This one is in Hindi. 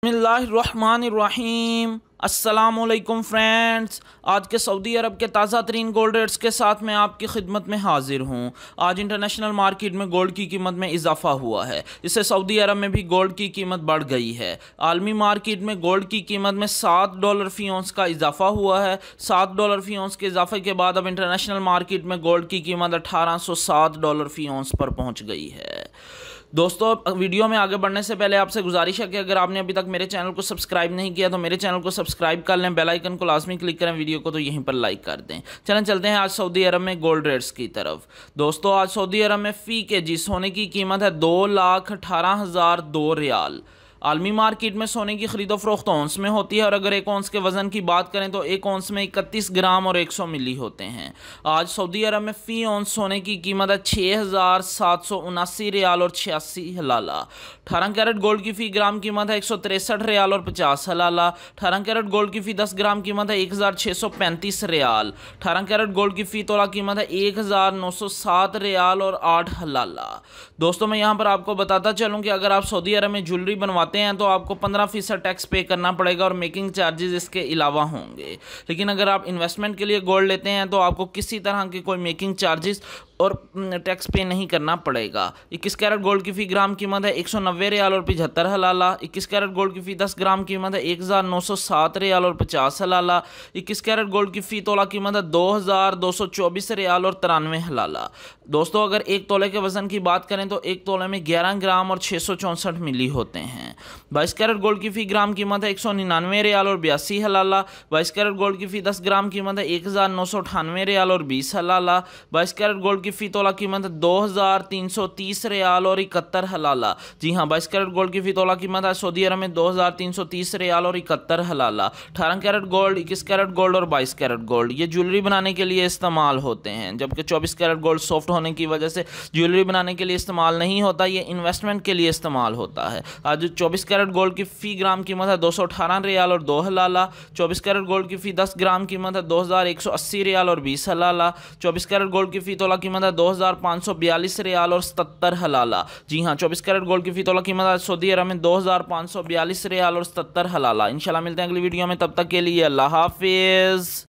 बिस्मिल्लाहिर्रहमानिर्रहीम। अस्सलाम वालेकुम फ्रेंड्स, आज के सऊदी अरब के ताज़ा तरीन गोल्ड रेट्स के साथ मैं आपकी खिदमत में हाजिर हूँ। आज इंटरनेशनल मार्केट में गोल्ड की कीमत में इजाफा हुआ है, इससे सऊदी अरब में भी गोल्ड की कीमत बढ़ गई है। आलमी मार्केट में गोल्ड की कीमत में $7 फी औंस का इजाफा हुआ है। $7 फी औंस के इजाफे के बाद अब इंटरनेशनल मार्केट में गोल्ड की कीमत $1807 फी औंस पर पहुँच गई है। दोस्तों, वीडियो में आगे बढ़ने से पहले आपसे गुजारिश है कि अगर आपने अभी तक मेरे चैनल को सब्सक्राइब नहीं किया तो मेरे चैनल को सब्सक्राइब कर लें, बेल आइकन को लाजमी क्लिक करें, वीडियो को तो यहीं पर लाइक कर दें। चलते हैं आज सऊदी अरब में गोल्ड रेट्स की तरफ। दोस्तों, आज सऊदी अरब में फ़ी केजी सोने की कीमत है 2,18,002 रियाल। आलमी मार्केट में सोने की खरीदो फरोख्त औंस में होती है और अगर एक औंस के वज़न की बात करें तो एक औंस में 31 ग्राम और 100 मिली होते हैं। आज सऊदी अरब में फ़ी औंस सोने की कीमत है 6,779 रियाल और 86 हलाला। 18 कैरेट गोल्ड की फ़ी ग्राम कीमत है 163 रियाल और 50 हलाला। 18 कैरेट गोल्ड की फ़ी 10 ग्राम कीमत है 1,635 रियाल। 18 कैरेट गोल्ड की फ़ी तोला कीमत है 1,907 रियाल और 8 हलाला। दोस्तों, मैं यहाँ पर आपको बताता चलूँ कि अगर आप सऊदी अरब में ज्वेलरी बनवाते हैं तो आपको 15% टैक्स पे करना पड़ेगा और मेकिंग चार्जेस इसके अलावा होंगे। लेकिन अगर आप इन्वेस्टमेंट के लिए गोल्ड लेते हैं तो आपको किसी तरह की कोई मेकिंग चार्जेस और टैक्स पे नहीं करना पड़ेगा। 21 कैरेट गोल्ड की फ़ी ग्राम कीमत है 190 रियाल और 75 हलाला। 21 कैरेट गोल्ड की फ़ी 10 ग्राम कीमत है 1,907 रियाल और 50 हलाला। 21 कैरेट गोल्ड की फ़ी तोला कीमत है 2,224 रियाल और 93 हलाला। दोस्तों, अगर एक तोले के वज़न की बात करें तो एक तोले में 11 ग्राम और 664 मिली होते हैं। 22 कैरेट गोल्ड की फ़ी ग्राम कीमत है 199 रियाल और 82 हलाला। 22 कैरेट गोल्ड की फ़ी 10 ग्राम कीमत है 1,998 रियाल और 20 हलाला। 22 कैरेट गोल्ड की फ़ी तोला कीमत है 2,330 रियाल और 71 हलाला। जी हाँ, 22 कैरेट गोल्ड की फ़ी तोला कीमत है सऊदी अरब में 2,330 रियाल और 71 हलाला। 18 कैरेट गोल्ड, 21 कैरेट गोल्ड और 22 कैरेट गोल्ड ये ज्वेलरी बनाने के लिए इस्तेमाल होते हैं, जबकि 24 कैरेट गोल्ड सॉफ्ट होने की वजह से ज्वेलरी बनाने के लिए इस्तेमाल नहीं होता, ये इन्वेस्टमेंट के लिए इस्तेमाल होता है। आज 24 कैरेट गोल्ड की फ़ी ग्राम कीमत है 218 रियाल और 2 हलाला। 24 कैरेट गोल्ड की फ़ी 10 ग्राम कीमत है 2,180 रियाल और 20 हलाला। 24 कैरेट गोल्ड की फ़ी तोला कीमत है 2,542 रियाल और 77 हलाला। जी हाँ, 24 कैरेट गोल्ड की फ़ी तोला कीमत है सऊदी अरब में 2,542 रियाल और 77 हलाला। इंशाल्लाह मिलते हैं अगली वीडियो में, तब तक के लिए अल्लाह हाफिज़।